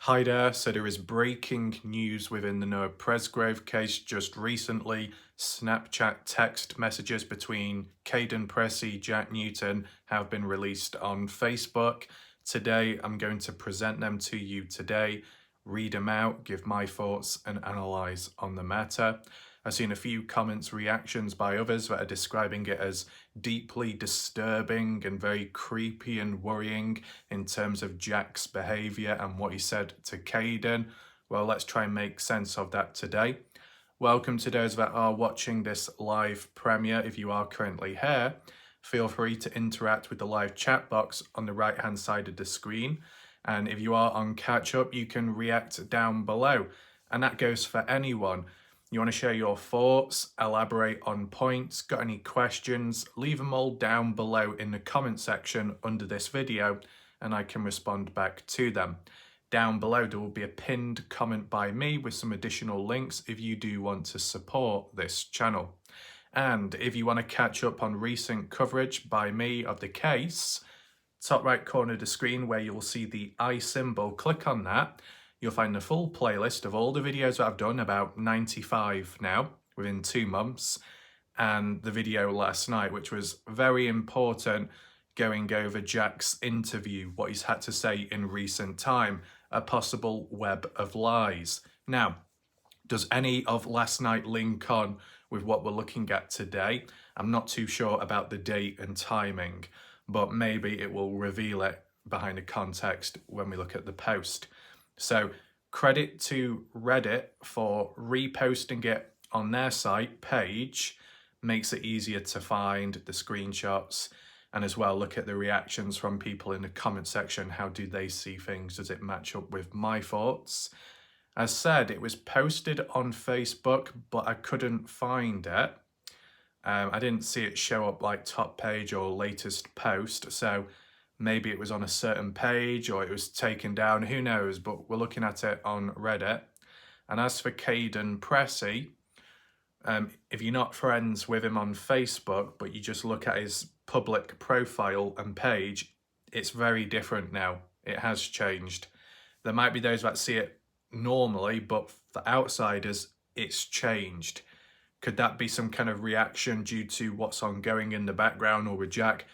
Hi there. So there is breaking news within the Noah Presgrave case just recently. Snapchat text messages between Kaden Pressey, Jack Newton have been released on Facebook. Today, I'm going to present them to you today, read them out, give my thoughts and analyse on the matter. I've seen a few comments, reactions by others that are describing it as deeply disturbing and very creepy and worrying in terms of Jack's behaviour and what he said to Kaden. Well, let's try and make sense of that today. Welcome to those that are watching this live premiere. If you are currently here, feel free to interact with the live chat box on the right hand side of the screen. And if you are on catch up, you can react down below. And that goes for anyone. You want to share your thoughts, elaborate on points, got any questions, leave them all down below in the comment section under this video and I can respond back to them. Down below there will be a pinned comment by me with some additional links if you do want to support this channel. And if you want to catch up on recent coverage by me of the case, top right corner of the screen where you'll see the I symbol, click on that. You'll find the full playlist of all the videos that I've done, about 95 now, within 2 months, and the video last night, which was very important, going over Jack's interview, what he's had to say in recent time, a possible web of lies. Now, does any of last night link on with what we're looking at today? I'm not too sure about the date and timing, but maybe it will reveal it behind the context when we look at the post. So credit to Reddit for reposting it on their site page, makes it easier to find the screenshots and as well look at the reactions from people in the comment section. How do they see things? Does it match up with my thoughts? As said, it was posted on Facebook, but I couldn't find it. I didn't see it show up like top page or latest post, so maybe it was on a certain page or it was taken down, who knows, but we're looking at it on Reddit. And as for Kaden Pressey, if you're not friends with him on Facebook, but you just look at his public profile and page, it's very different now. It has changed. There might be those that see it normally, but for outsiders, it's changed. Could that be some kind of reaction due to what's ongoing in the background or with Jack?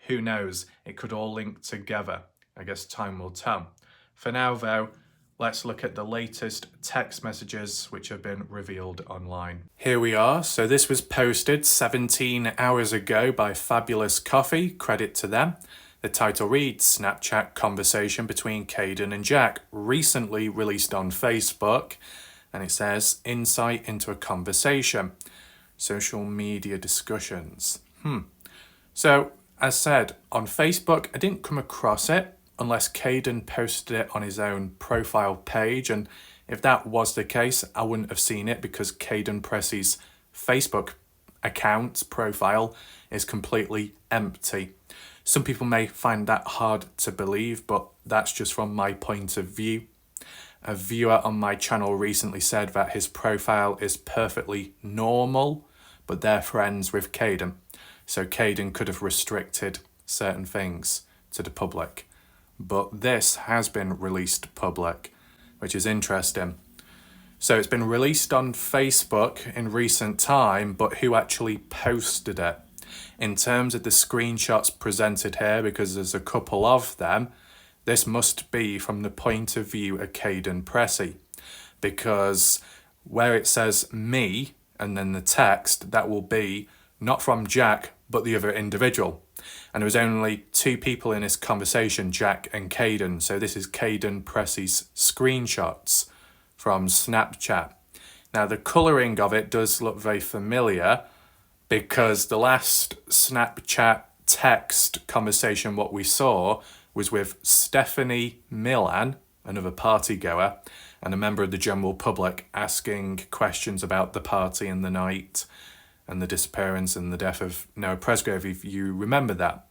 Who knows? It could all link together. I guess time will tell. For now, though, let's look at the latest text messages which have been revealed online. Here we are. So this was posted 17 hours ago by Fabulous Coffee. Credit to them. The title reads, Snapchat conversation between Kaden and Jack, recently released on Facebook. And it says, insight into a conversation. Social media discussions. So, as said, on Facebook, I didn't come across it unless Kaden posted it on his own profile page. And if that was the case, I wouldn't have seen it because Kaden Pressey's Facebook account profile is completely empty. Some people may find that hard to believe, but that's just from my point of view. A viewer on my channel recently said that his profile is perfectly normal, but they're friends with Kaden. So Kaden could have restricted certain things to the public. But this has been released public, which is interesting. So it's been released on Facebook in recent time, but who actually posted it? In terms of the screenshots presented here, because there's a couple of them, this must be from the point of view of Kaden Pressey. Because where it says me and then the text, that will be not from Jack, but the other individual. And there was only 2 people in this conversation, Jack and Kaden. So this is Kaden Pressey's screenshots from Snapchat. Now the colouring of it does look very familiar because the last Snapchat text conversation what we saw was with Stephanie Milan, another party goer, and a member of the general public asking questions about the party and the night and the disappearance and the death of Noah Presgrave, if you remember that.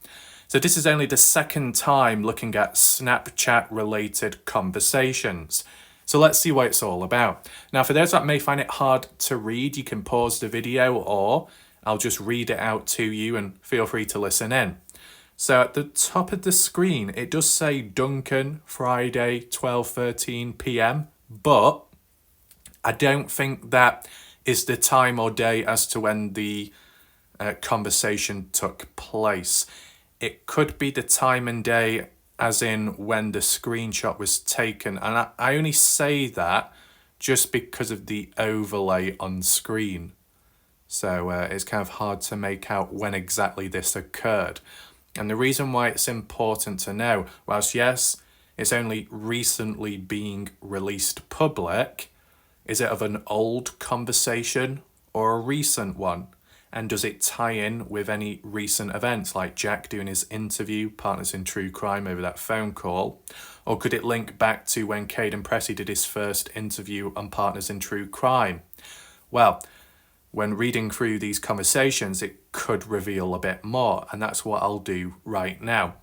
So this is only the second time looking at Snapchat-related conversations. So let's see what it's all about. Now, for those that may find it hard to read, you can pause the video or I'll just read it out to you and feel free to listen in. So at the top of the screen, it does say Duncan, Friday, 12:13 p.m. But I don't think that is the time or day as to when the conversation took place. It could be the time and day as in when the screenshot was taken. And I only say that just because of the overlay on screen. So it's kind of hard to make out when exactly this occurred. And the reason why it's important to know, whilst yes, it's only recently being released public, is it of an old conversation or a recent one? And does it tie in with any recent events like Jack doing his interview, Partners in True Crime, over that phone call? Or could it link back to when Kaden Pressey did his first interview on Partners in True Crime? Well, when reading through these conversations, it could reveal a bit more, and that's what I'll do right now.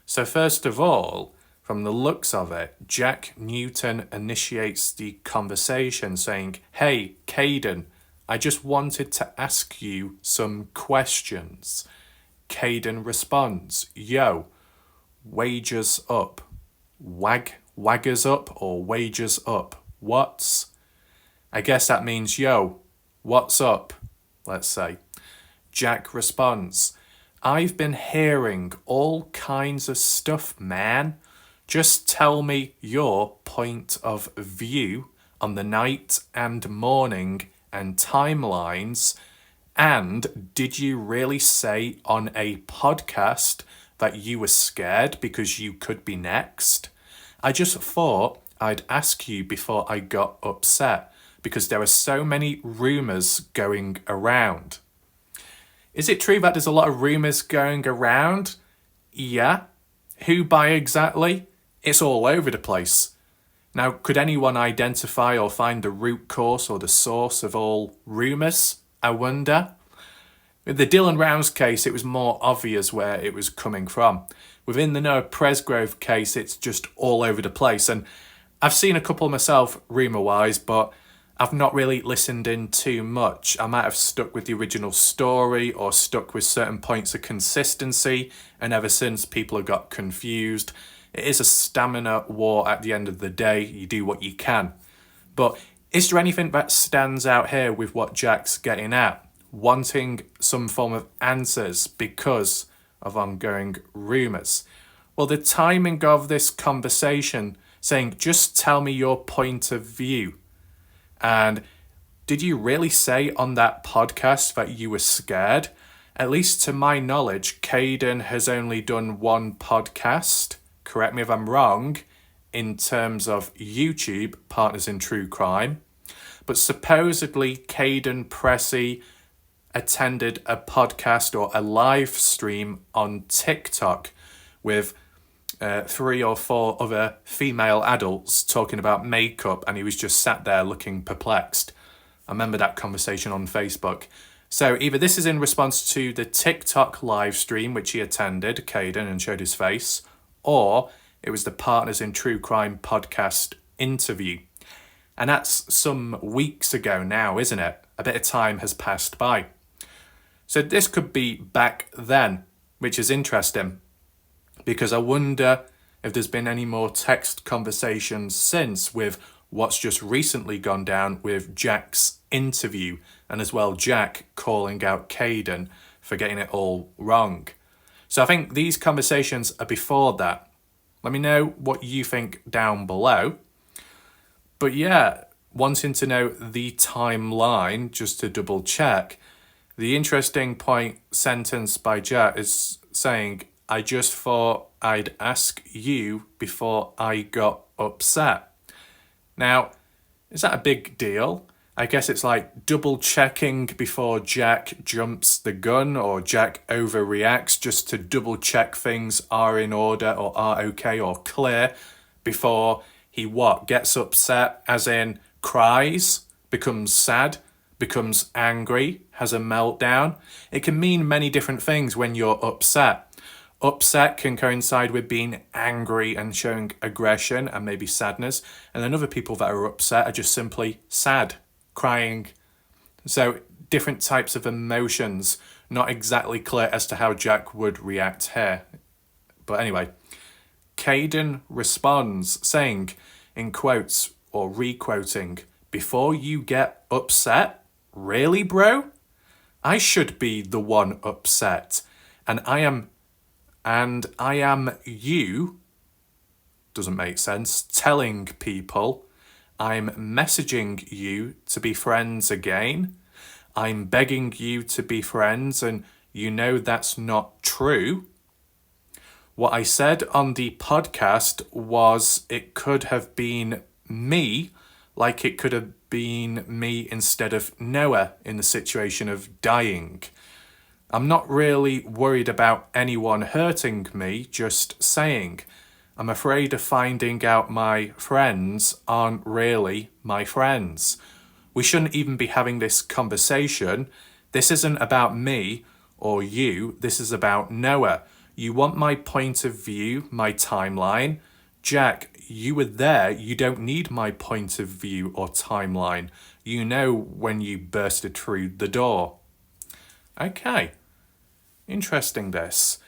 So first of all, from the looks of it, Jack Newton initiates the conversation saying, "Hey, Kaden, I just wanted to ask you some questions." Kaden responds, "Yo, wages up. Waggers up or wages up? What's?" I guess that means, "Yo, what's up?" let's say. Jack responds, "I've been hearing all kinds of stuff, man. Just tell me your point of view on the night and morning and timelines. And did you really say on a podcast that you were scared because you could be next? I just thought I'd ask you before I got upset because there are so many rumours going around." Is it true that there's a lot of rumours going around? Yeah. Who by exactly? It's all over the place. Now, could anyone identify or find the root cause or the source of all rumours? I wonder. With the Dylan Rounds case, it was more obvious where it was coming from. Within the Noah Presgrove case, it's just all over the place. And I've seen a couple myself, rumour-wise, but I've not really listened in too much. I might have stuck with the original story or stuck with certain points of consistency, and ever since people have got confused. It is a stamina war at the end of the day. You do what you can. But is there anything that stands out here with what Jack's getting at? Wanting some form of answers because of ongoing rumours. Well, the timing of this conversation saying, "Just tell me your point of view." And did you really say on that podcast that you were scared? At least to my knowledge, Kaden has only done one podcast, correct me if I'm wrong, in terms of YouTube, Partners in True Crime. But supposedly Kaden Pressey attended a podcast or a live stream on TikTok with 3 or 4 other female adults talking about makeup, and he was just sat there looking perplexed. I remember that conversation on Facebook. So either this is in response to the TikTok live stream which he attended, Kaden, and showed his face, or it was the Partners in True Crime podcast interview. And that's some weeks ago now, isn't it? A bit of time has passed by. So this could be back then, which is interesting, because I wonder if there's been any more text conversations since with what's just recently gone down with Jack's interview, and as well Jack calling out Kaden for getting it all wrong. So I think these conversations are before that. Let me know what you think down below. But yeah, wanting to know the timeline, just to double check, the interesting point sentence by Jack is saying, "I just thought I'd ask you before I got upset." Now, is that a big deal? I guess it's like double checking before Jack jumps the gun, or Jack overreacts, just to double check things are in order or are okay or clear before he gets upset, as in cries, becomes sad, becomes angry, has a meltdown. It can mean many different things when you're upset. Upset can coincide with being angry and showing aggression and maybe sadness. And then other people that are upset are just simply sad, crying. So different types of emotions, not exactly clear as to how Jack would react here. But anyway, Kaden responds saying, in quotes or re-quoting, "Before you get upset? Really, bro? I should be the one upset. And I am you," doesn't make sense, "telling people. I'm messaging you to be friends again. I'm begging you to be friends, and you know that's not true. What I said on the podcast was it could have been me, like it could have been me instead of Noah in the situation of dying. I'm not really worried about anyone hurting me, just saying. I'm afraid of finding out my friends aren't really my friends. We shouldn't even be having this conversation. This isn't about me or you. This is about Noah. You want my point of view, my timeline? Jack, you were there. You don't need my point of view or timeline. You know when you bursted through the door." Okay. Interesting, this.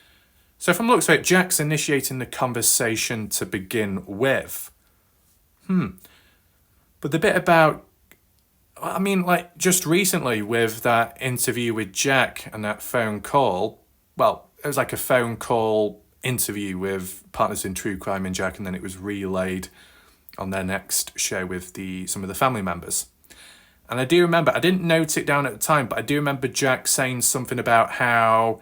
So from the looks of it, Jack's initiating the conversation to begin with. But the bit about, just recently with that interview with Jack and that phone call, well, it was like a phone call interview with Partners in True Crime and Jack, and then it was relayed on their next show with some of the family members. And I do remember, I didn't note it down at the time, but I do remember Jack saying something about how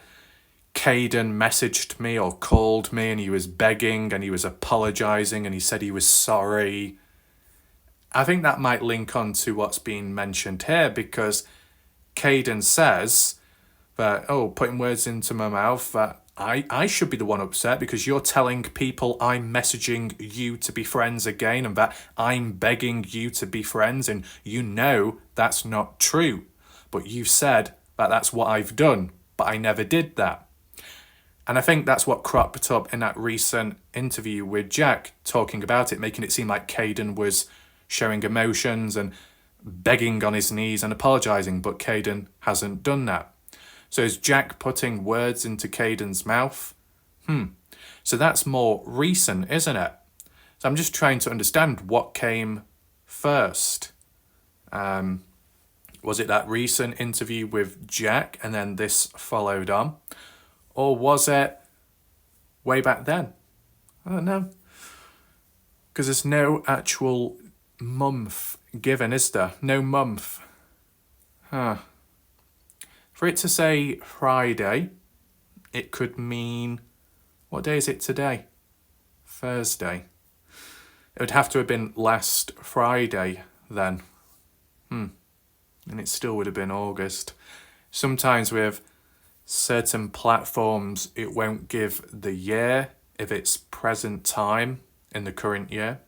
Kaden messaged me or called me and he was begging and he was apologising and he said he was sorry. I think that might link on to what's being mentioned here, because Kaden says that, putting words into my mouth, that I should be the one upset because you're telling people I'm messaging you to be friends again and that I'm begging you to be friends, and you know that's not true. But you said that that's what I've done, but I never did that. And I think that's what cropped up in that recent interview with Jack, talking about it, making it seem like Kaden was showing emotions and begging on his knees and apologising, but Kaden hasn't done that. So is Jack putting words into Kaden's mouth? So that's more recent, isn't it? So I'm just trying to understand what came first. Was it that recent interview with Jack and then this followed on? Or was it way back then? I don't know. Because there's no actual month given, is there? No month. For it to say Friday, it could mean, what day is it today? Thursday. It would have to have been last Friday then. And it still would have been August. Sometimes with certain platforms, it won't give the year if it's present time in the current year.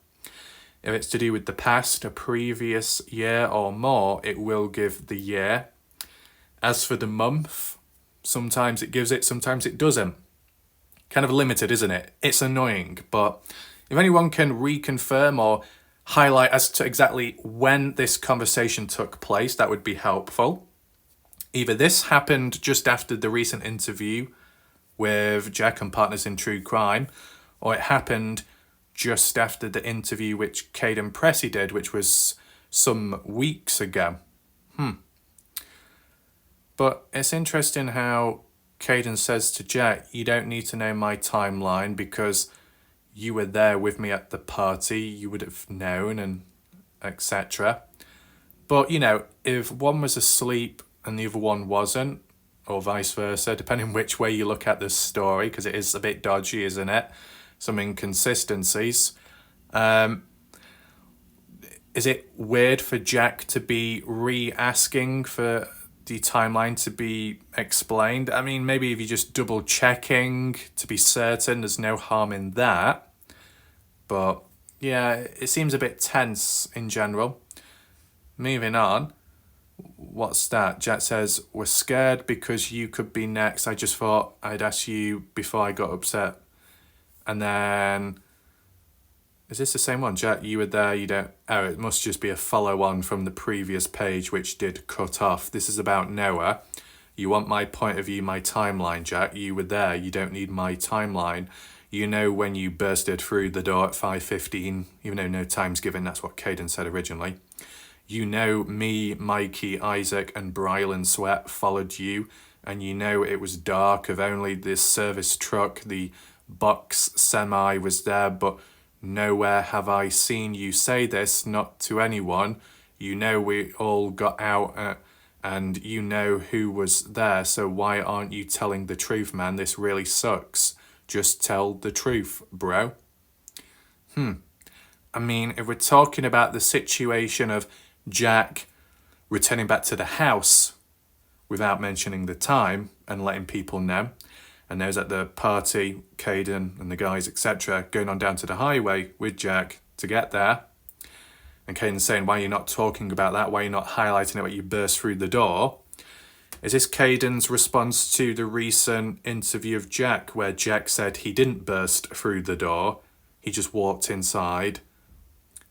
If it's to do with the past, a previous year or more, it will give the year. As for the month, sometimes it gives it, sometimes it doesn't. Kind of limited, isn't it? It's annoying, but if anyone can reconfirm or highlight as to exactly when this conversation took place, that would be helpful. Either this happened just after the recent interview with Jack and Partners in True Crime, or it happened just after the interview which Kaden Pressey did, which was some weeks ago. But it's interesting how Kaden says to Jack, you don't need to know my timeline because you were there with me at the party, you would have known, and etc. But, if one was asleep and the other one wasn't, or vice versa, depending which way you look at this story, because it is a bit dodgy, isn't it? Some inconsistencies. Is it weird for Jack to be re-asking for the timeline to be explained? I mean, maybe if you're just double checking to be certain, there's no harm in that. But yeah, it seems a bit tense in general. Moving on. What's that? Jack says, we're scared because you could be next. I just thought I'd ask you before I got upset. And then, is this the same one? Jack, you were there, you don't... Oh, it must just be a follow-on from the previous page, which did cut off. This is about Noah. You want my point of view, my timeline, Jack. You were there, you don't need my timeline. You know when you bursted through the door at 5:15, even though no time's given, that's what Kaden said originally. You know me, Mikey, Isaac and Brylan Sweat followed you, and you know it was dark of only this service truck, the box semi was there, but nowhere have I seen you say this, not to anyone. You know we all got out and you know who was there, so why aren't you telling the truth, man? This really sucks. Just tell the truth, bro. I mean, if we're talking about the situation of Jack returning back to the house without mentioning the time and letting people know, and those at the party, Kaden and the guys, etc., going on down to the highway with Jack to get there, and Kaden saying, why are you not talking about that? Why are you not highlighting it when you burst through the door? Is this Kaden's response to the recent interview of Jack, where Jack said he didn't burst through the door, he just walked inside,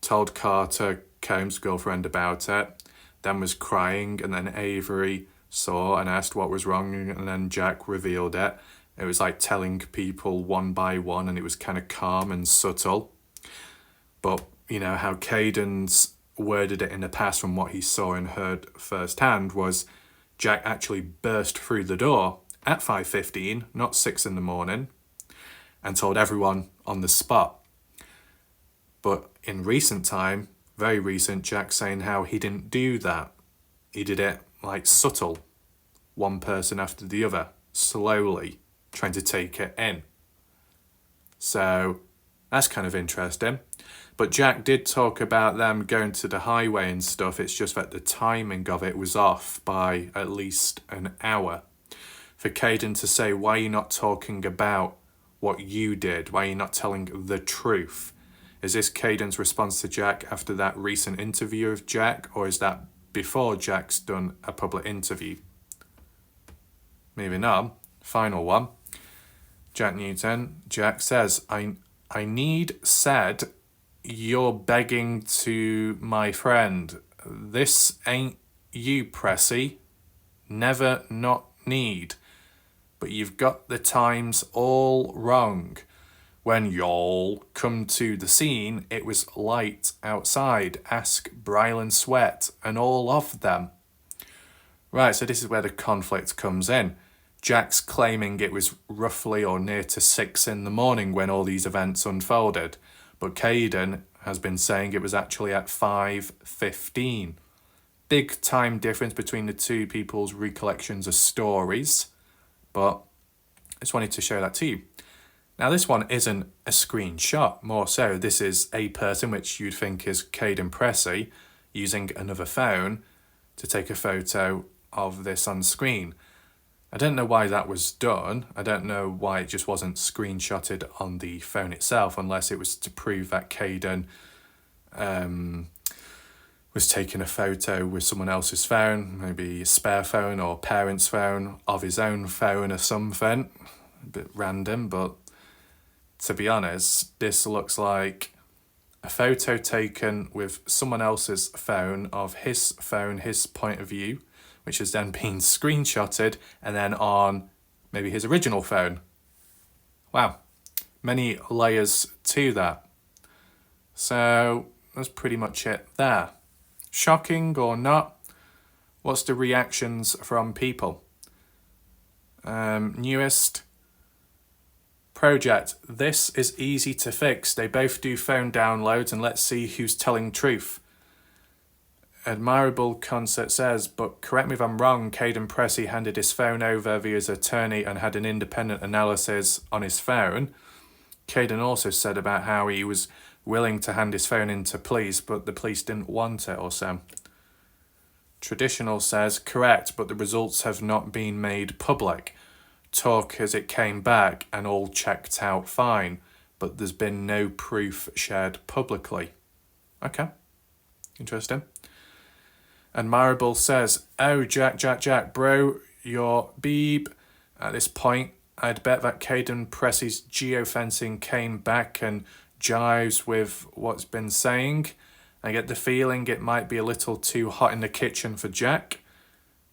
told Carter, Combs' girlfriend, about it, then was crying, and then Avery saw and asked what was wrong, and then Jack revealed it. It was like telling people one by one, and it was kind of calm and subtle. But, you know, how Kaden's worded it in the past from what he saw and heard firsthand was Jack actually burst through the door at 5:15, not 6 in the morning, and told everyone on the spot. But in recent time, very recent, Jack saying how he didn't do that. He did it like subtle, one person after the other, slowly, trying to take it in. So that's kind of interesting. But Jack did talk about them going to the highway and stuff. It's just that the timing of it was off by at least an hour. For Kaden to say, why are you not talking about what you did? Why are you not telling the truth? Is this Kaden's response to Jack after that recent interview of Jack, or is that before Jack's done a public interview? Moving on, final one. Jack Newton. Jack says, I need said, you're begging to my friend. This ain't you, Pressy. Never not need. But you've got the times all wrong. When y'all come to the scene, it was light outside. Ask Brylan Sweat and all of them. Right, so this is where the conflict comes in. Jack's claiming it was roughly or near to 6 in the morning when all these events unfolded, but Kaden has been saying it was actually at 5:15. Big time difference between the two people's recollections of stories, but I just wanted to show that to you. Now, this one isn't a screenshot, more so this is a person, which you'd think is Kaden Pressy, using another phone to take a photo of this on screen. I don't know why that was done. I don't know why it just wasn't screenshotted on the phone itself, unless it was to prove that Kaden was taking a photo with someone else's phone, maybe a spare phone or parent's phone, of his own phone or something. A bit random, but to be honest, this looks like a photo taken with someone else's phone of his phone, his point of view, which has then been screenshotted and then on maybe his original phone. Wow, many layers to that. So that's pretty much it there. Shocking or not? What's the reactions from people? Newest project. This is easy to fix. They both do phone downloads and let's see who's telling truth. Admirable concept says, but correct me if I'm wrong, Kaden Pressy handed his phone over via his attorney and had an independent analysis on his phone. Kaden also said about how he was willing to hand his phone in to police, but the police didn't want it or so. Traditional says, correct, but the results have not been made public. Talk as it came back and all checked out fine, but there's been no proof shared publicly. Okay, interesting. Admirable says, oh, Jack, bro, you're beep. At this point, I'd bet that Kaden Pressy's geofencing came back and jives with what's been saying. I get the feeling it might be a little too hot in the kitchen for Jack.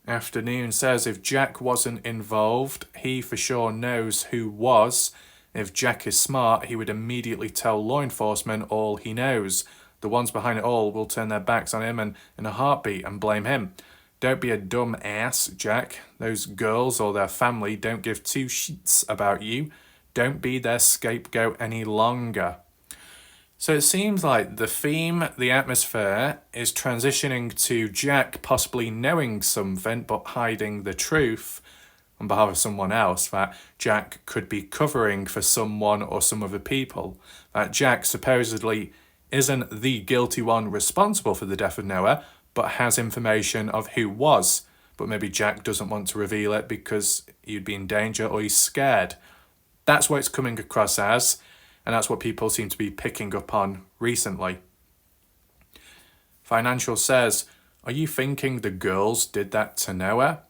Afternoon says, if Jack wasn't involved, he for sure knows who was. If Jack is smart, he would immediately tell law enforcement all he knows. The ones behind it all will turn their backs on him and in a heartbeat and blame him. Don't be a dumb ass, Jack. Those girls or their family don't give two shits about you. Don't be their scapegoat any longer. So it seems like the theme, the atmosphere, is transitioning to Jack possibly knowing something but hiding the truth on behalf of someone else, that Jack could be covering for someone or some other people, that Jack supposedly isn't the guilty one responsible for the death of Noah, but has information of who was. But maybe Jack doesn't want to reveal it because he'd be in danger or he's scared. That's what it's coming across as, and that's what people seem to be picking up on recently. Financial says, are you thinking the girls did that to Noah?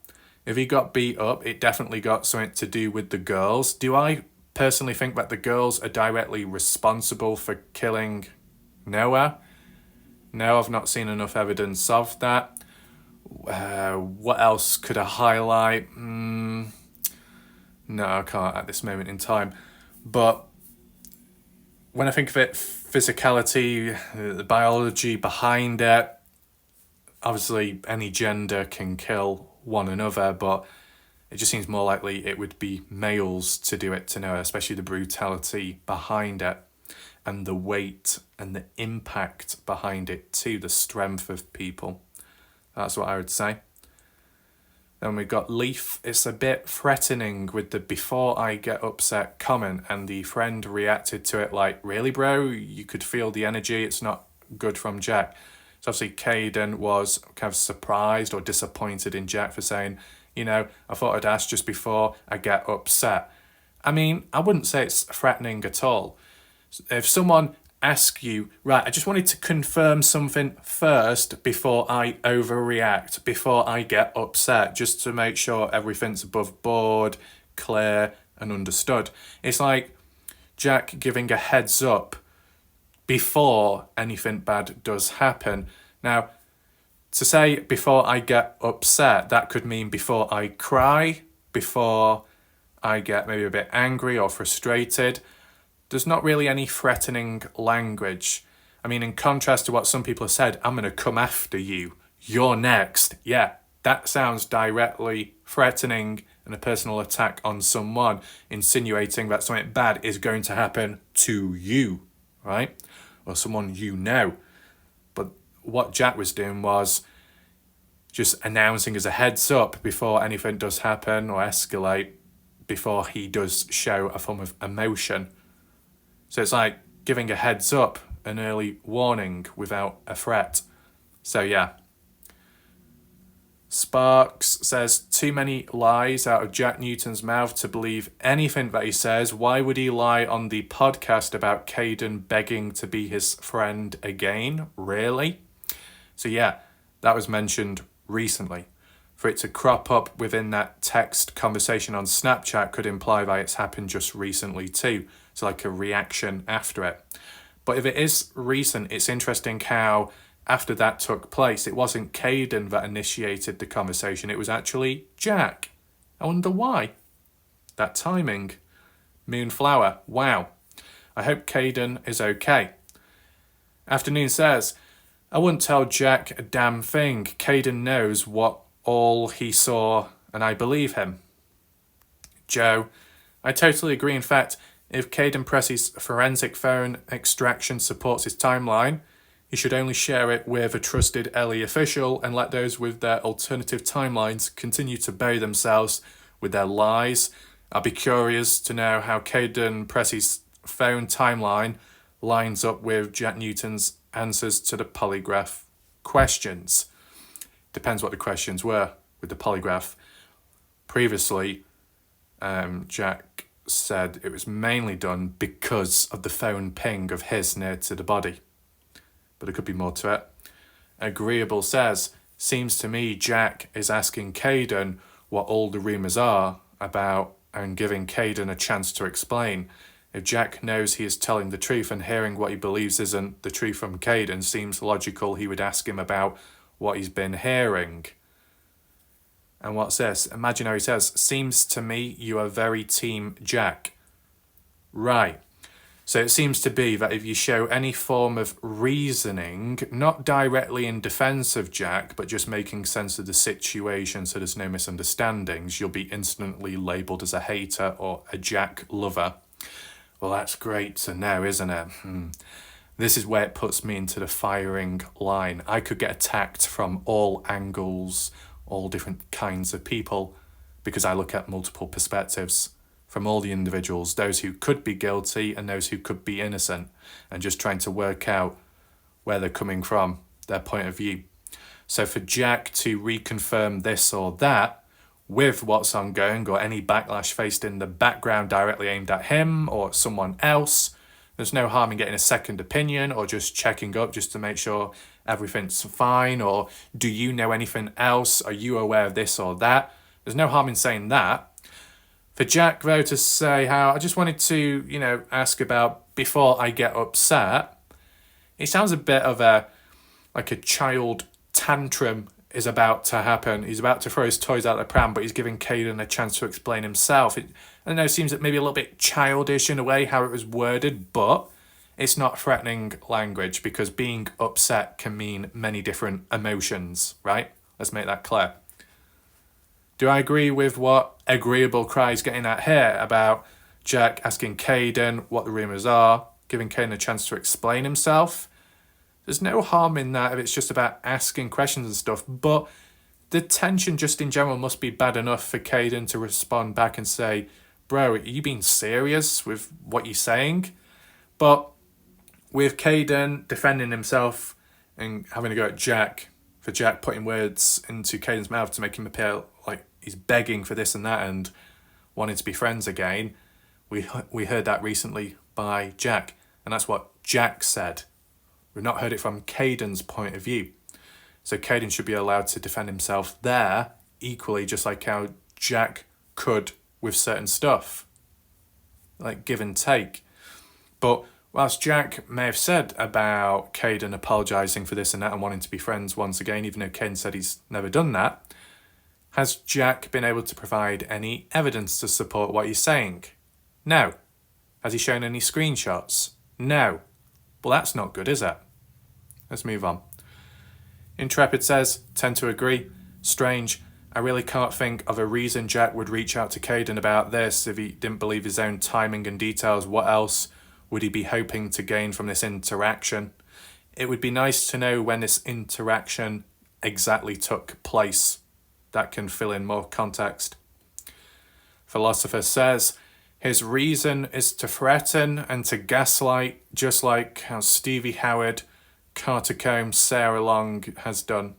If he got beat up, it definitely got something to do with the girls. Do I personally think that the girls are directly responsible for killing Noah? No, I've not seen enough evidence of that. What else could I highlight? No, I can't at this moment in time. But when I think of it, physicality, the biology behind it, obviously any gender can kill one another, but it just seems more likely it would be males to do it to Noah, especially the brutality behind it and the weight and the impact behind it too, the strength of people. That's what I would say. Then we got Leaf. It's a bit threatening with the before I get upset comment, and the friend reacted to it like, really bro? You could feel the energy. It's not good from Jack. So obviously Kaden was kind of surprised or disappointed in Jack for saying, I thought I'd ask just before I get upset. I mean, I wouldn't say it's threatening at all. If someone asks you, right, I just wanted to confirm something first before I overreact, before I get upset, just to make sure everything's above board, clear and understood. It's like Jack giving a heads up before anything bad does happen. Now, to say before I get upset, that could mean before I cry, before I get maybe a bit angry or frustrated. There's not really any threatening language. I mean, in contrast to what some people have said, I'm going to come after you. You're next. Yeah, that sounds directly threatening and a personal attack on someone, insinuating that something bad is going to happen to you, right? Or someone you know. But what Jack was doing was just announcing as a heads up before anything does happen or escalate, before he does show a form of emotion. So it's like giving a heads up, an early warning without a threat. So yeah. Sparks says, too many lies out of Jack Newton's mouth to believe anything that he says. Why would he lie on the podcast about Kaden begging to be his friend again? Really? So yeah, that was mentioned recently. For it to crop up within that text conversation on Snapchat could imply that it's happened just recently too. So like a reaction after it. But if it is recent, it's interesting how after that took place, it wasn't Kaden that initiated the conversation. It was actually Jack. I wonder why. That timing. Moonflower. Wow. I hope Kaden is okay. Afternoon says, I wouldn't tell Jack a damn thing. Kaden knows what all he saw and I believe him. Joe, I totally agree. In fact, if Kaden Pressy's forensic phone extraction supports his timeline, he should only share it with a trusted LE official and let those with their alternative timelines continue to bury themselves with their lies. I'll be curious to know how Kaden Pressy's phone timeline lines up with Jack Newton's answers to the polygraph questions. Depends what the questions were with the polygraph. Previously, Jack said it was mainly done because of the phone ping of his near to the body. But there could be more to it. Agreeable says, seems to me Jack is asking Kaden what all the rumours are about and giving Kaden a chance to explain. If Jack knows he is telling the truth and hearing what he believes isn't the truth from Kaden, seems logical he would ask him about what he's been hearing. And what's this? Imaginary says, seems to me you are very team Jack. Right. So it seems to be that if you show any form of reasoning, not directly in defense of Jack, but just making sense of the situation so there's no misunderstandings, you'll be instantly labelled as a hater or a Jack lover. Well, that's great to know, isn't it? This is where it puts me into the firing line. I could get attacked from all angles, all different kinds of people, because I look at multiple perspectives from all the individuals, those who could be guilty and those who could be innocent, and just trying to work out where they're coming from, their point of view. So for Jack to reconfirm this or that with what's ongoing or any backlash faced in the background directly aimed at him or someone else, there's no harm in getting a second opinion or just checking up just to make sure everything's fine. Or do you know anything else? Are you aware of this or that? There's no harm in saying that. For Jack, though, to say how I just wanted to, ask about before I get upset, it sounds a bit of a child tantrum is about to happen. He's about to throw his toys out the pram, but he's giving Kaden a chance to explain himself. I don't know, it seems maybe a little bit childish in a way how it was worded, but it's not threatening language because being upset can mean many different emotions, right? Let's make that clear. Do I agree with what Agreeable Cry's getting at here about Jack asking Kaden what the rumours are, giving Kaden a chance to explain himself? There's no harm in that if it's just about asking questions and stuff, but the tension just in general must be bad enough for Kaden to respond back and say, bro, are you being serious with what you're saying? But with Kaden defending himself and having to go at Jack, for Jack putting words into Kaden's mouth to make him appear like he's begging for this and that and wanting to be friends again, we heard that recently by Jack, and that's what Jack said. We've not heard it from Kaden's point of view. So Kaden should be allowed to defend himself there equally, just like how Jack could with certain stuff, like give and take. But whilst Jack may have said about Kaden apologising for this and that and wanting to be friends once again, even though Kaden said he's never done that, has Jack been able to provide any evidence to support what he's saying? No. Has he shown any screenshots? No. Well, that's not good, is it? Let's move on. Intrepid says, tend to agree. Strange. I really can't think of a reason Jack would reach out to Kaden about this if he didn't believe his own timing and details. What else would he be hoping to gain from this interaction? It would be nice to know when this interaction exactly took place. That can fill in more context. Philosopher says, his reason is to threaten and to gaslight, just like how Stevie Howard, Carter Combs, Sarah Long has done.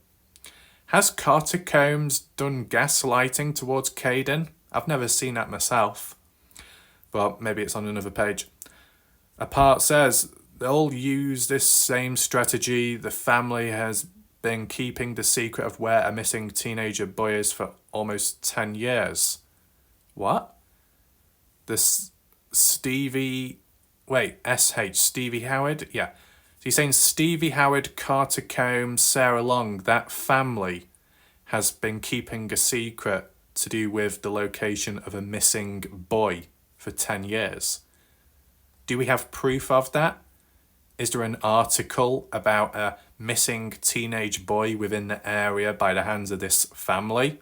Has Carter Combs done gaslighting towards Kaden? I've never seen that myself. But maybe it's on another page. Apart says, they'll use this same strategy. The family has been keeping the secret of where a missing teenager boy is for almost 10 years. What? This Stevie Howard? Yeah. So he's saying Stevie Howard, Carter Combs, Sarah Long, that family has been keeping a secret to do with the location of a missing boy for 10 years. Do we have proof of that? Is there an article about a missing teenage boy within the area by the hands of this family?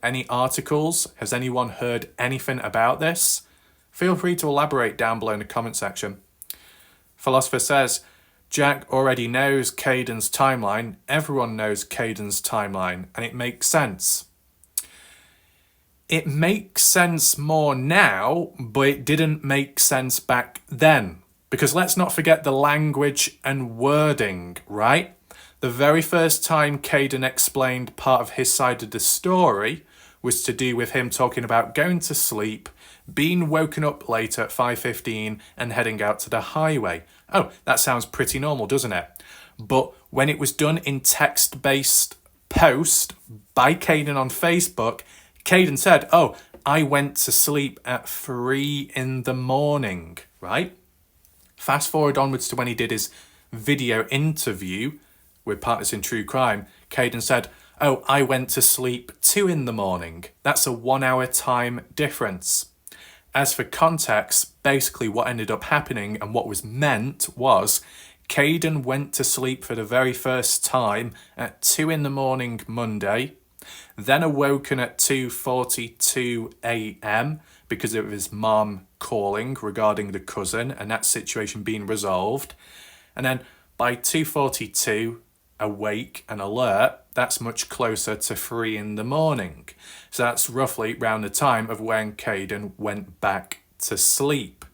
Any articles? Has anyone heard anything about this? Feel free to elaborate down below in the comment section. Philosopher says, Jack already knows Kaden's timeline. Everyone knows Kaden's timeline, and it makes sense. It makes sense more now, but it didn't make sense back then. Because let's not forget the language and wording, right? The very first time Kaden explained part of his side of the story was to do with him talking about going to sleep, being woken up late at 5:15 and heading out to the highway. Oh, that sounds pretty normal, doesn't it? But when it was done in text-based post by Kaden on Facebook, Kaden said, oh, I went to sleep at 3 a.m, right? Fast forward onwards to when he did his video interview with Partners in True Crime, Kaden said, oh, I went to sleep 2 a.m. That's a 1 hour time difference. As for context, basically what ended up happening and what was meant was Kaden went to sleep for the very first time at 2 in the morning Monday, then awoken at 2:42 a.m. because of his mom calling regarding the cousin and that situation being resolved. And then by 2:42, awake and alert, that's much closer to 3 in the morning. So that's roughly around the time of when Kaden went back to sleep.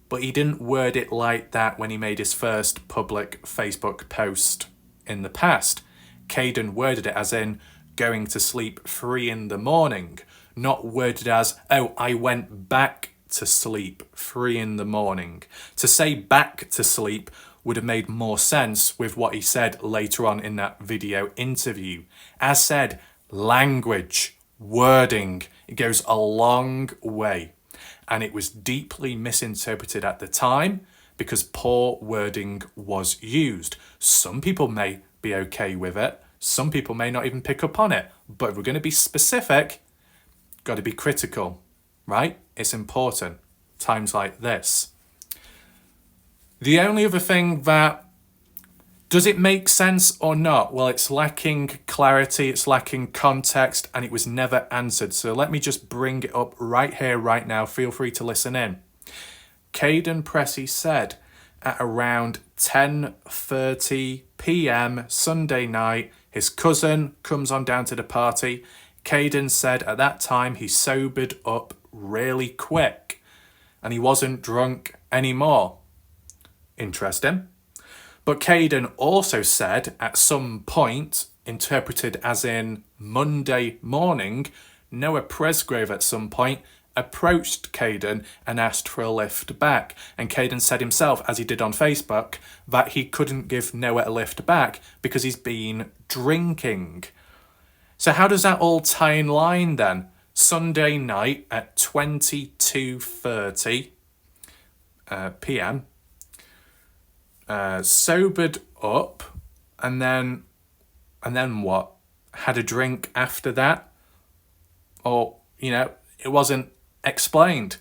But he didn't word it like that when he made his first public Facebook post in the past. Kaden worded it as in going to sleep 3 in the morning, not worded as, oh, I went back to sleep 3 in the morning. To say back to sleep would have made more sense with what he said later on in that video interview. As said, language, wording, it goes a long way. And it was deeply misinterpreted at the time because poor wording was used. Some people may be okay with it. Some people may not even pick up on it. But if we're going to be specific, got to be critical, right? It's important. Times like this. The only other thing that, does it make sense or not? Well, it's lacking clarity, it's lacking context, and it was never answered. So let me just bring it up right here, right now. Feel free to listen in. Kaden Pressey said at around 10:30 p.m. Sunday night, his cousin comes on down to the party. Kaden said at that time he sobered up really quick and he wasn't drunk anymore. Interesting. But Kaden also said at some point, interpreted as in Monday morning, Noah Presgrave at some point approached Kaden and asked for a lift back. And Kaden said himself, as he did on Facebook, that he couldn't give Noah a lift back because he's been drinking. So how does that all tie in line then? Sunday night at 22:30 p.m. Sobered up and then what? Had a drink after that? Or, it wasn't explained.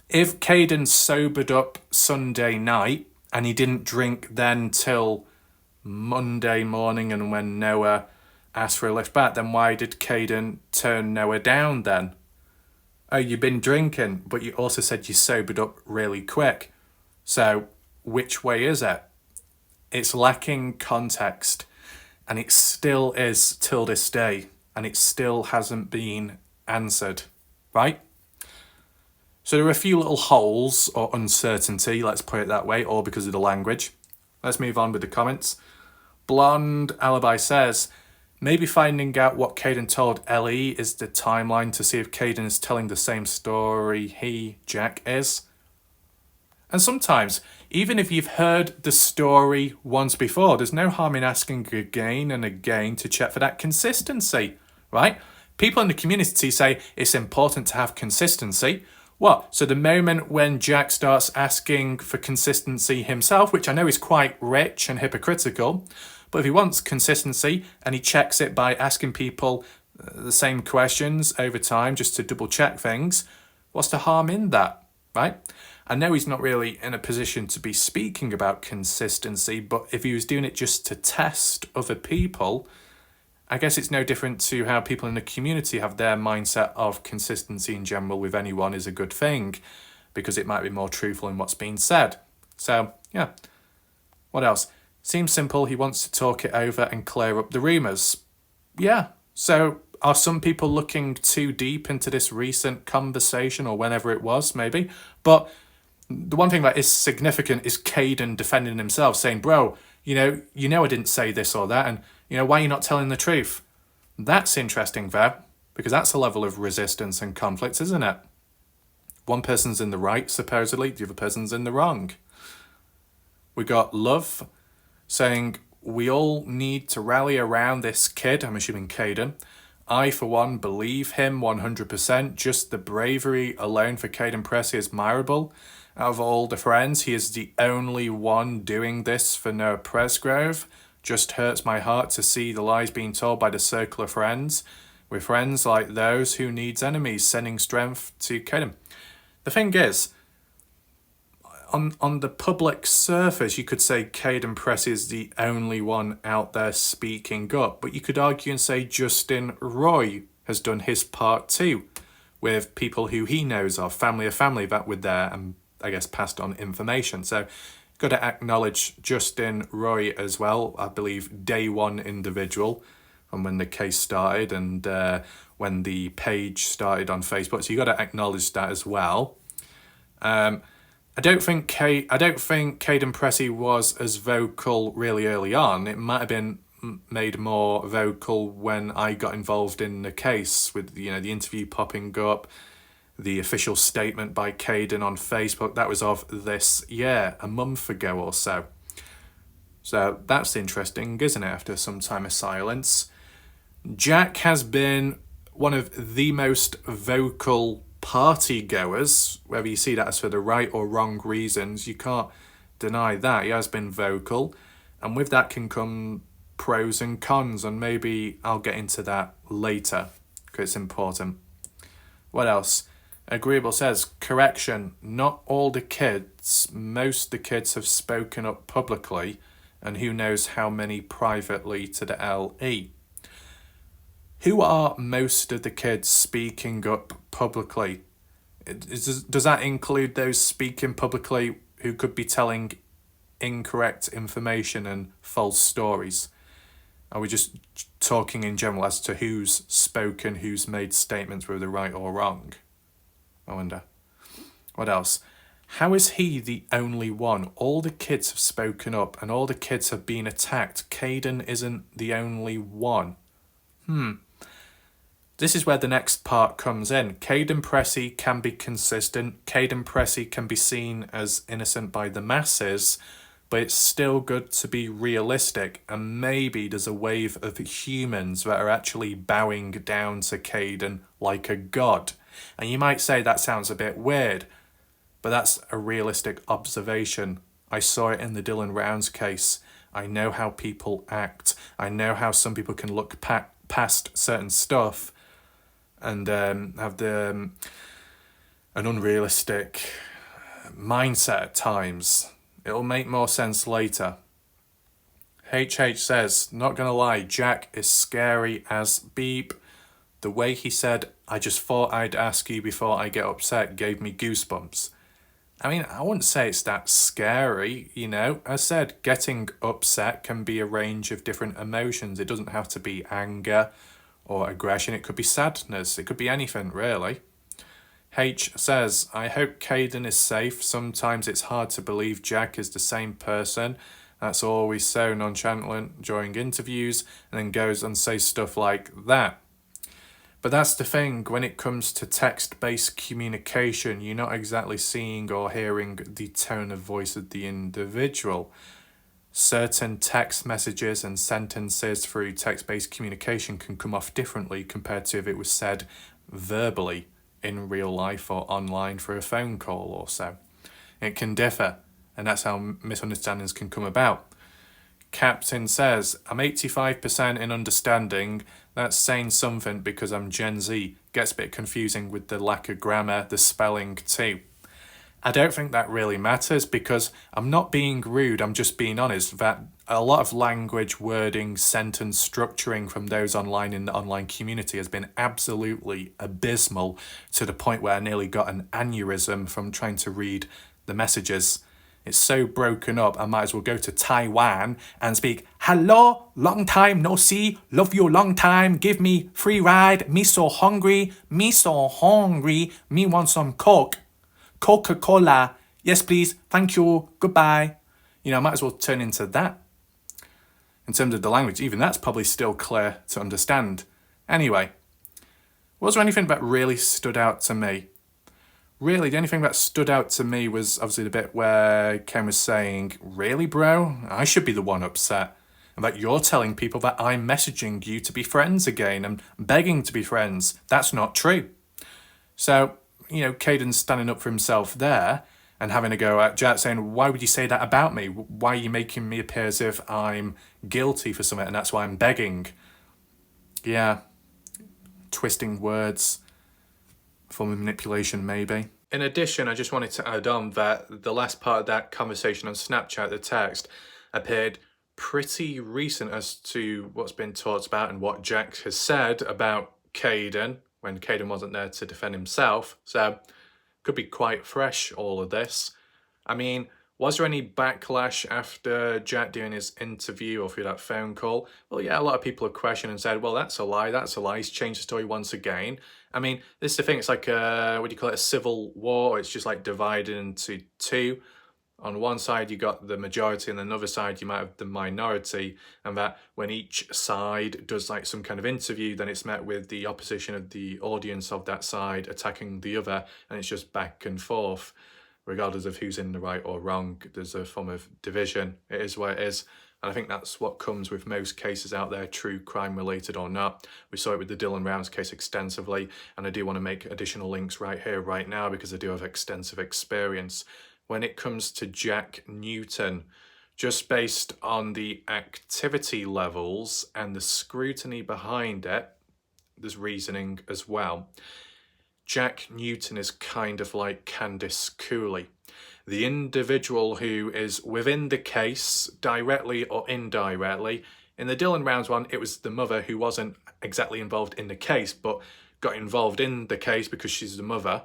If Kaden sobered up Sunday night and he didn't drink then till Monday morning and when Noah asked for a lift back, then why did Kaden turn Noah down then? Oh, you've been drinking, but you also said you sobered up really quick. So which way is it? It's lacking context, and it still is till this day, and it still hasn't been answered, right? So there are a few little holes or uncertainty, let's put it that way, all because of the language. Let's move on with the comments. Blonde Alibi says, maybe finding out what Kaden told Ellie is the timeline to see if Kaden is telling the same story Jack is. And sometimes, even if you've heard the story once before, there's no harm in asking again and again to check for that consistency, right? People in the community say it's important to have consistency. What? So the moment when Jack starts asking for consistency himself, which I know is quite rich and hypocritical, but if he wants consistency and he checks it by asking people the same questions over time just to double check things, what's the harm in that, right? I know he's not really in a position to be speaking about consistency, but if he was doing it just to test other people, I guess it's no different to how people in the community have their mindset of consistency in general with anyone is a good thing, because it might be more truthful in what's being said. So, yeah. What else? Seems simple. He wants to talk it over and clear up the rumours. Yeah. So, are some people looking too deep into this recent conversation, or whenever it was, maybe? But the one thing that is significant is Kaden defending himself, saying, bro, you know I didn't say this or that, and, why are you not telling the truth? That's interesting there, because that's a level of resistance and conflict, isn't it? One person's in the right, supposedly, the other person's in the wrong. We got Love saying, we all need to rally around this kid, I'm assuming Kaden. I, for one, believe him 100%. Just the bravery alone for Kaden Pressey is admirable. Out of all the friends, he is the only one doing this for Noah Presgrove. Just hurts my heart to see the lies being told by the circle of friends. With friends like those, who needs enemies? Sending strength to Kaden. The thing is, on the public surface, you could say Kaden Press is the only one out there speaking up, but you could argue and say Justin Roy has done his part too, with people who he knows of, family that were there and I guess passed on information. So got to acknowledge Justin Roy as well, I believe day one individual from when the case started and when the page started on Facebook. So you got to acknowledge that as well. I don't think Kaden Pressey was as vocal really early on. It might have been made more vocal when I got involved in the case with the interview popping up, the official statement by Kaden on Facebook. That was of this year, a month ago or so. So that's interesting, isn't it, after some time of silence. Jack has been one of the most vocal party goers, whether you see that as for the right or wrong reasons. You can't deny that. He has been vocal, and with that can come pros and cons, and maybe I'll get into that later because it's important. What else? Agreeable says, correction, not all the kids, most of the kids have spoken up publicly, and who knows how many privately to the LE. Who are most of the kids speaking up publicly? Does that include those speaking publicly who could be telling incorrect information and false stories? Are we just talking in general as to who's spoken, who's made statements whether right or wrong? I wonder. What else? How is he the only one? All the kids have spoken up and all the kids have been attacked. Kaden isn't the only one. This is where the next part comes in. Kaden Pressey can be consistent. Kaden Pressey can be seen as innocent by the masses, but it's still good to be realistic. And maybe there's a wave of humans that are actually bowing down to Kaden like a god. And you might say that sounds a bit weird, but that's a realistic observation. I saw it in the Dylan Rounds case. I know how people act. I know how some people can look past certain stuff and have an unrealistic mindset at times. It'll make more sense later. HH says, not gonna lie, Jack is scary as beep. The way he said, I just thought I'd ask you before I get upset, gave me goosebumps. I mean, I wouldn't say it's that scary, As I said, getting upset can be a range of different emotions. It doesn't have to be anger or aggression. It could be sadness. It could be anything, really. H says, I hope Kaden is safe. Sometimes it's hard to believe Jack is the same person. That's always so nonchalant during interviews and then goes and says stuff like that. But that's the thing, when it comes to text-based communication, you're not exactly seeing or hearing the tone of voice of the individual. Certain text messages and sentences through text-based communication can come off differently compared to if it was said verbally in real life or online for a phone call or so. It can differ, and that's how misunderstandings can come about. Captain says, I'm 85% in understanding. That's saying something because I'm Gen Z. Gets a bit confusing with the lack of grammar, the spelling too. I don't think that really matters because I'm not being rude, I'm just being honest that a lot of language, wording, sentence structuring from those online in the online community has been absolutely abysmal to the point where I nearly got an aneurysm from trying to read the messages. It's so broken up, I might as well go to Taiwan and speak, hello, long time no see, love you long time, give me free ride, me so hungry, me want some Coke. Coca-Cola, yes please, thank you, goodbye. I might as well turn into that. In terms of the language, even that's probably still clear to understand. Anyway, was there anything that really stood out to me? Really, the only thing that stood out to me was obviously the bit where Ken was saying, really bro, I should be the one upset. And that you're telling people that I'm messaging you to be friends again and begging to be friends. That's not true. So, Kaden's standing up for himself there and having a go at Jack saying, why would you say that about me? Why are you making me appear as if I'm guilty for something and that's why I'm begging? Yeah, twisting words, form of manipulation maybe. In addition, I just wanted to add on that the last part of that conversation on Snapchat, the text, appeared pretty recent as to what's been talked about and what Jack has said about Kaden when Kaden wasn't there to defend himself. So, could be quite fresh, all of this. I mean, was there any backlash after Jack doing his interview or through that phone call? Well, yeah, a lot of people have questioned and said, well, that's a lie, that's a lie. He's changed the story once again. I mean, this is the thing, it's like what do you call it, a civil war? It's just like divided into two. On one side, you got the majority, and on the other side, you might have the minority. And that when each side does like some kind of interview, then it's met with the opposition of the audience of that side attacking the other, and it's just back and forth. Regardless of who's in the right or wrong, there's a form of division. It is what it is. And I think that's what comes with most cases out there, true crime related or not. We saw it with the Dylan Rounds case extensively, and I do want to make additional links right here, right now, because I do have extensive experience. When it comes to Jack Newton, just based on the activity levels and the scrutiny behind it, there's reasoning as well. Jack Newton is kind of like Candice Cooley, the individual who is within the case, directly or indirectly. In the Dylan Rounds one, it was the mother who wasn't exactly involved in the case, but got involved in the case because she's the mother,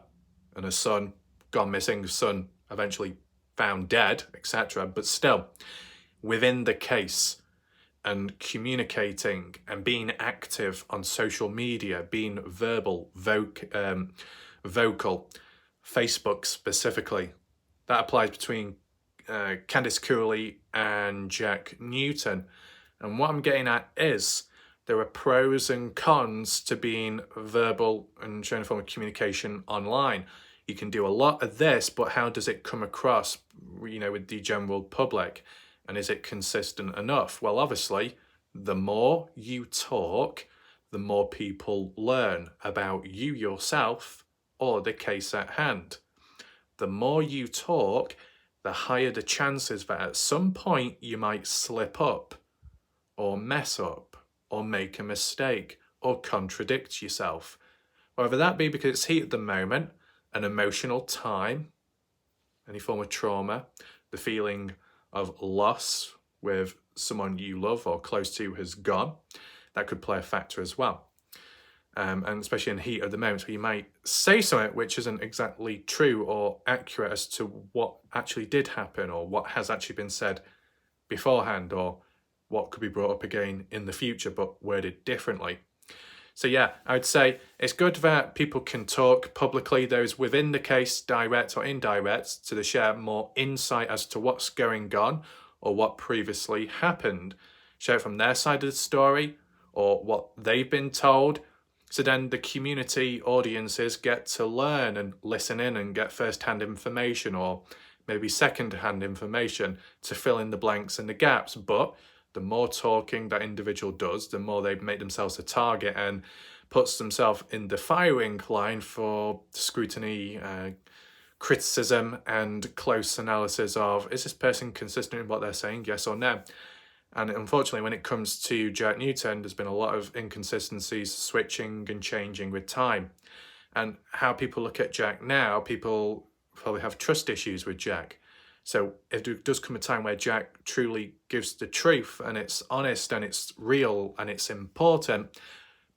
and her son gone missing, son eventually found dead, etc. But still, within the case, and communicating and being active on social media, being verbal, vocal, Facebook specifically. That applies between Candice Cooley and Jack Newton. And what I'm getting at is there are pros and cons to being verbal and showing a form of communication online. You can do a lot of this, but how does it come across, with the general public? And is it consistent enough? Well, obviously, the more you talk, the more people learn about you yourself or the case at hand. The more you talk, the higher the chances that at some point you might slip up or mess up or make a mistake or contradict yourself. Whether that be because it's heat at the moment, an emotional time, any form of trauma, the feeling of loss with someone you love or close to has gone, that could play a factor as well. And especially in heat of the moment, where you might say something which isn't exactly true or accurate as to what actually did happen or what has actually been said beforehand or what could be brought up again in the future but worded differently. So yeah, I would say it's good that people can talk publicly, those within the case, direct or indirect, to share more insight as to what's going on or what previously happened. Share it from their side of the story or what they've been told. So then the community audiences get to learn and listen in and get first-hand information or maybe second-hand information to fill in the blanks and the gaps. But the more talking that individual does, the more they make themselves a target and puts themselves in the firing line for scrutiny, criticism, and close analysis of, is this person consistent in what they're saying, yes or no? And unfortunately, when it comes to Jack Newton, there's been a lot of inconsistencies, switching and changing with time. And how people look at Jack now, people probably have trust issues with Jack. So if there does come a time where Jack truly gives the truth and it's honest and it's real and it's important,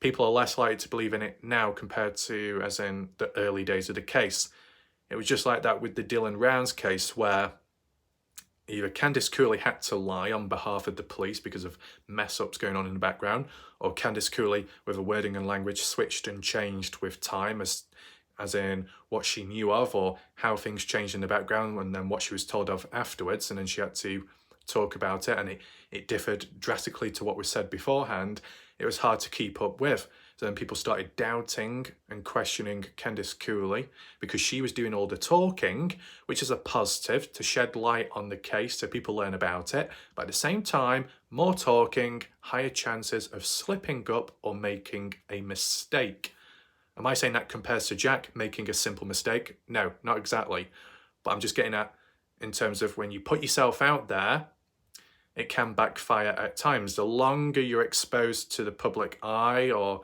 people are less likely to believe in it now compared to as in the early days of the case. It was just like that with the Dylan Rounds case where either Candice Cooley had to lie on behalf of the police because of mess-ups going on in the background, or Candice Cooley, with her wording and language, switched and changed with time as in what she knew of or how things changed in the background and then what she was told of afterwards, and then she had to talk about it, and it differed drastically to what was said beforehand. It was hard to keep up with. So then people started doubting and questioning Candice Cooley because she was doing all the talking, which is a positive to shed light on the case so people learn about it. But at the same time, more talking, higher chances of slipping up or making a mistake. Am I saying that compares to Jack making a simple mistake? No, not exactly. But I'm just getting at, in terms of when you put yourself out there, it can backfire at times. The longer you're exposed to the public eye or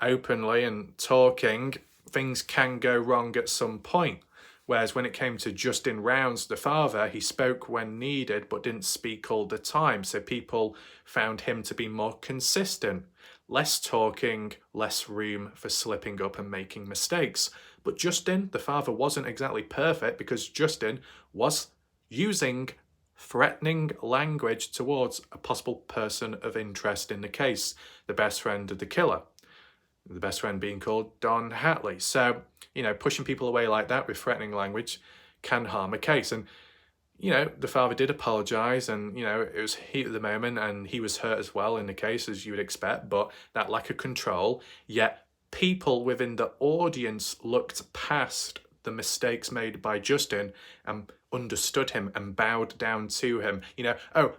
openly and talking, things can go wrong at some point. Whereas when it came to Justin Rounds, the father, he spoke when needed but didn't speak all the time. So people found him to be more consistent. Less talking, less room for slipping up and making mistakes. But Justin, the father, wasn't exactly perfect because Justin was using threatening language towards a possible person of interest in the case, the best friend of the killer. The best friend being called Don Hatley. So, pushing people away like that with threatening language can harm a case. And, the father did apologise and, it was heat of the moment and he was hurt as well in the case, as you would expect, but that lack of control, yet people within the audience looked past the mistakes made by Justin and understood him and bowed down to him.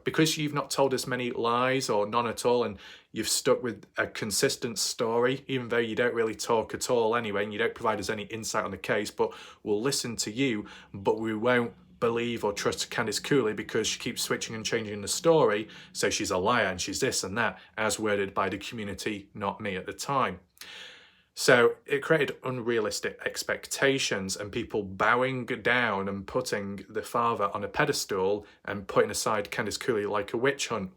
Because you've not told us many lies or none at all, and you've stuck with a consistent story, even though you don't really talk at all anyway, and you don't provide us any insight on the case, but we'll listen to you, but we won't believe or trust Candice Cooley because she keeps switching and changing the story, so she's a liar and she's this and that, as worded by the community, not me at the time. So it created unrealistic expectations and people bowing down and putting the father on a pedestal and putting aside Candice Cooley like a witch hunt.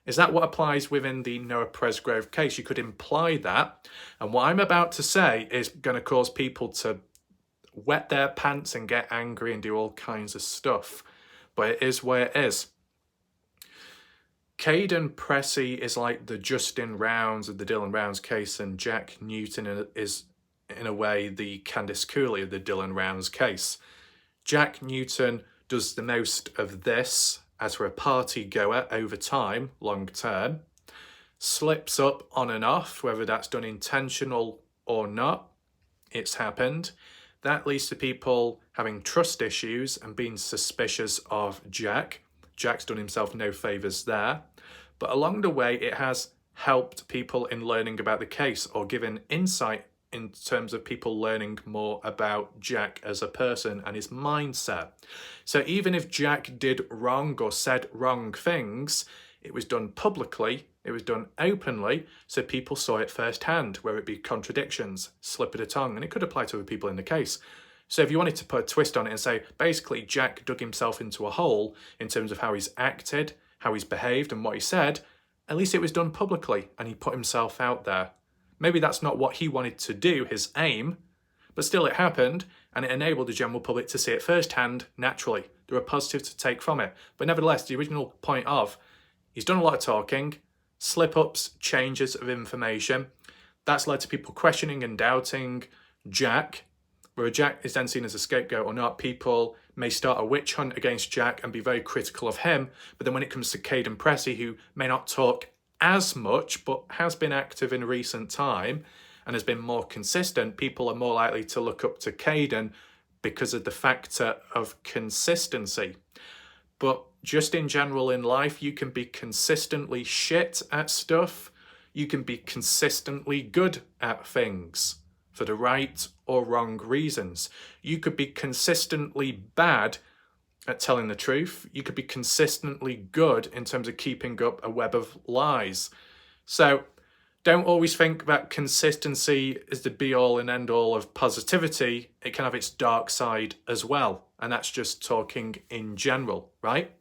Is that what applies within the Noah Presgrove case? You could imply that. And what I'm about to say is going to cause people to wet their pants and get angry and do all kinds of stuff. But it is where it is. Kaden Pressey is like the Justin Rounds of the Dylan Rounds case, and Jack Newton is, in a way, the Candice Cooley of the Dylan Rounds case. Jack Newton does the most of this as for a party goer over time, long term, slips up on and off, whether that's done intentional or not, it's happened. That leads to people having trust issues and being suspicious of Jack. Jack's done himself no favours there. But along the way, it has helped people in learning about the case or given insight in terms of people learning more about Jack as a person and his mindset. So even if Jack did wrong or said wrong things, it was done publicly, it was done openly, so people saw it firsthand, whether it be contradictions, slip of the tongue, and it could apply to other people in the case. So if you wanted to put a twist on it and say, basically, Jack dug himself into a hole in terms of how he's acted, how he's behaved and what he said, at least it was done publicly and he put himself out there. Maybe that's not what he wanted to do, his aim, but still it happened and it enabled the general public to see it firsthand, naturally. There are positives to take from it. But nevertheless, the original point of, he's done a lot of talking, slip-ups, changes of information. That's led to people questioning and doubting Jack. Whether Jack is then seen as a scapegoat or not, people may start a witch hunt against Jack and be very critical of him. But then when it comes to Kaden Pressey, who may not talk as much, but has been active in recent time and has been more consistent, people are more likely to look up to Kaden because of the factor of consistency. But just in general in life, you can be consistently shit at stuff. You can be consistently good at things for the right or wrong reasons. You could be consistently bad at telling the truth. You could be consistently good in terms of keeping up a web of lies. So don't always think that consistency is the be-all and end-all of positivity. It can have its dark side as well. And that's just talking in general, right?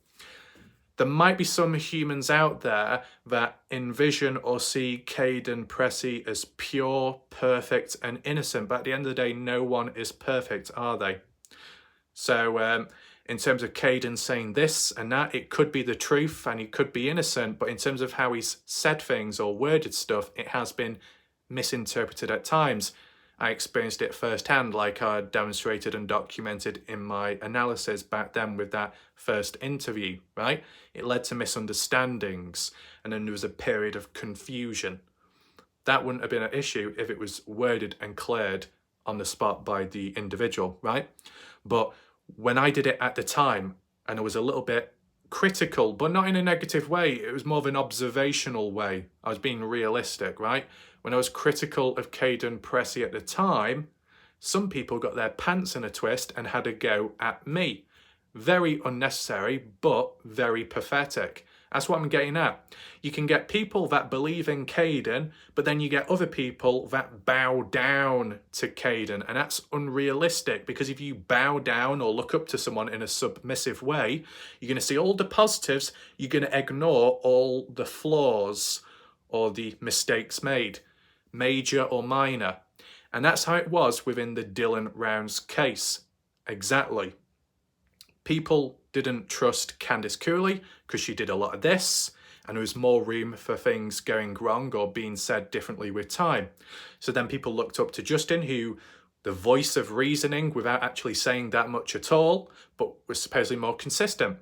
There might be some humans out there that envision or see Kaden Pressey as pure, perfect, and innocent. But at the end of the day, no one is perfect, are they? So in terms of Kaden saying this and that, it could be the truth and he could be innocent. But in terms of how he's said things or worded stuff, it has been misinterpreted at times. I experienced it firsthand, like I demonstrated and documented in my analysis back then with that first interview, right? It led to misunderstandings, and then there was a period of confusion. That wouldn't have been an issue if it was worded and cleared on the spot by the individual, right? But when I did it at the time, and I was a little bit critical, but not in a negative way, it was more of an observational way. I was being realistic, right? When I was critical of Kaden Pressey at the time, some people got their pants in a twist and had a go at me. Very unnecessary, but very pathetic. That's what I'm getting at. You can get people that believe in Kaden, but then you get other people that bow down to Kaden. And that's unrealistic, because if you bow down or look up to someone in a submissive way, you're going to see all the positives, you're going to ignore all the flaws or the mistakes made, major or minor. And that's how it was within the Dylan Rounds case. Exactly. People didn't trust Candice Cooley because she did a lot of this, and there was more room for things going wrong or being said differently with time. So then people looked up to Justin, who the voice of reasoning without actually saying that much at all, but was supposedly more consistent.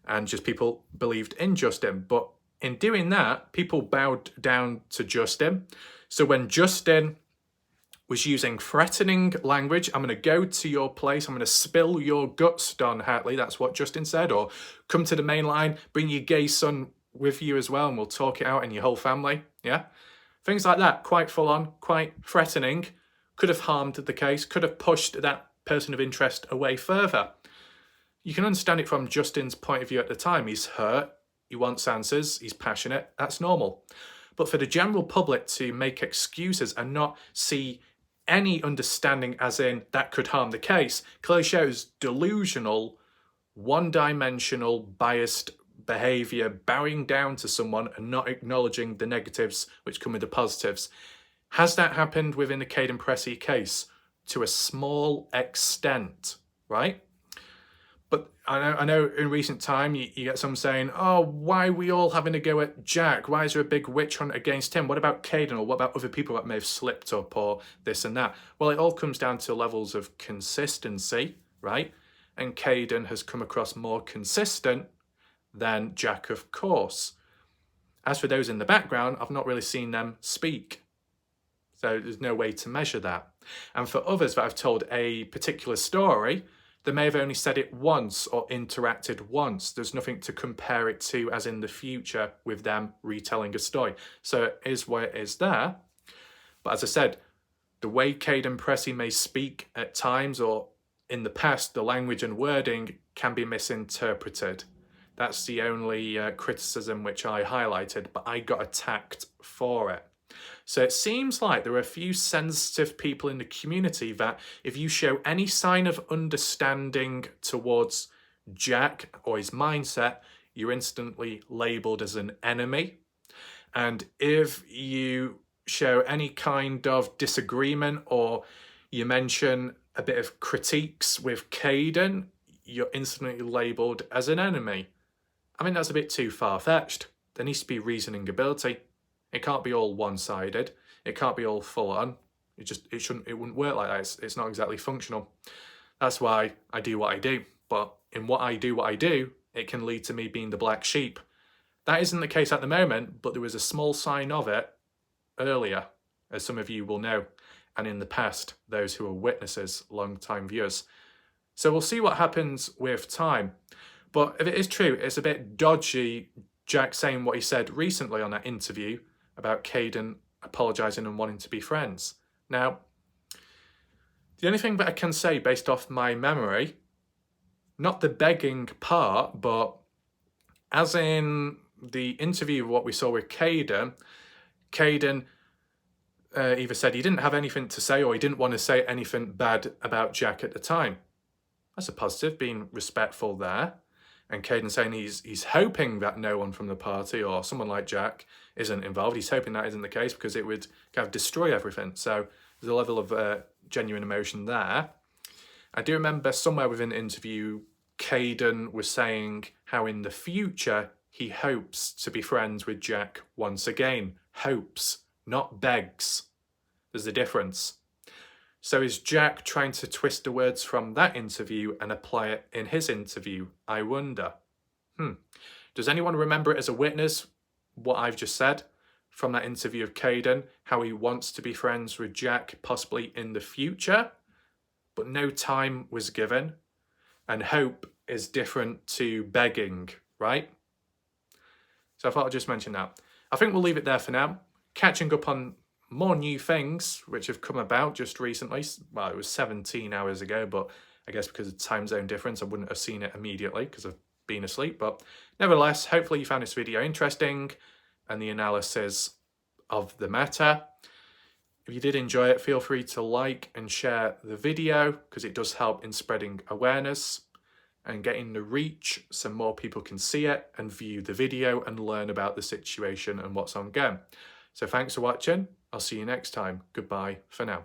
And just people believed in Justin. But in doing that, people bowed down to Justin. So when Justin was using threatening language, I'm going to go to your place, I'm going to spill your guts, Don Hartley, that's what Justin said, or come to the main line, bring your gay son with you as well, and we'll talk it out in your whole family, yeah? Things like that, quite full on, quite threatening, could have harmed the case, could have pushed that person of interest away further. You can understand it from Justin's point of view at the time. He's hurt, he wants answers, he's passionate, that's normal. But for the general public to make excuses and not see any understanding as in that could harm the case clearly shows delusional, one-dimensional, biased behaviour, bowing down to someone and not acknowledging the negatives which come with the positives. Has that happened within the Kaden Pressey case? To a small extent, right? But I know in recent time you get some saying, oh, why are we all having to go at Jack? Why is there a big witch hunt against him? What about Kaden? Or what about other people that may have slipped up or this and that? Well, it all comes down to levels of consistency, right? And Kaden has come across more consistent than Jack, of course. As for those in the background, I've not really seen them speak. So there's no way to measure that. And for others that have told a particular story, they may have only said it once or interacted once. There's nothing to compare it to as in the future with them retelling a story. So it is what it is there. But as I said, the way Kaden Pressey may speak at times or in the past, the language and wording can be misinterpreted. That's the only criticism which I highlighted, but I got attacked for it. So it seems like there are a few sensitive people in the community that if you show any sign of understanding towards Jack or his mindset, you're instantly labelled as an enemy. And if you show any kind of disagreement or you mention a bit of critiques with Kaden, you're instantly labelled as an enemy. I mean, that's a bit too far-fetched. There needs to be reasoning ability. It can't be all one-sided. It can't be all full-on. It wouldn't work like that. It's not exactly functional. That's why I do what I do. But in what I do, it can lead to me being the black sheep. That isn't the case at the moment, but there was a small sign of it earlier, as some of you will know, and in the past, those who are witnesses, long-time viewers. So we'll see what happens with time. But if it is true, it's a bit dodgy, Jack saying what he said recently on that interview about Kaden apologising and wanting to be friends. Now, the only thing that I can say based off my memory, not the begging part, but as in the interview, what we saw with Kaden either said he didn't have anything to say or he didn't want to say anything bad about Jack at the time. That's a positive, being respectful there. And Kaden saying he's hoping that no one from the party or someone like Jack isn't involved. He's hoping that isn't the case because it would kind of destroy everything. So there's a level of genuine emotion there. I do remember somewhere within the interview, Kaden was saying how in the future he hopes to be friends with Jack once again. Hopes, not begs. There's a difference. So is Jack trying to twist the words from that interview and apply it in his interview? I wonder. Does anyone remember it as a witness, what I've just said from that interview of Kaden, how he wants to be friends with Jack possibly in the future, but no time was given, and hope is different to begging, right? So I thought I'd just mention that. I think we'll leave it there for now. Catching up on more new things which have come about just recently. Well, it was 17 hours ago, but I guess because of time zone difference, I wouldn't have seen it immediately because I've been asleep. But nevertheless, hopefully you found this video interesting and the analysis of the matter. If you did enjoy it, feel free to like and share the video because it does help in spreading awareness and getting the reach so more people can see it and view the video and learn about the situation and what's ongoing. So thanks for watching. I'll see you next time. Goodbye for now.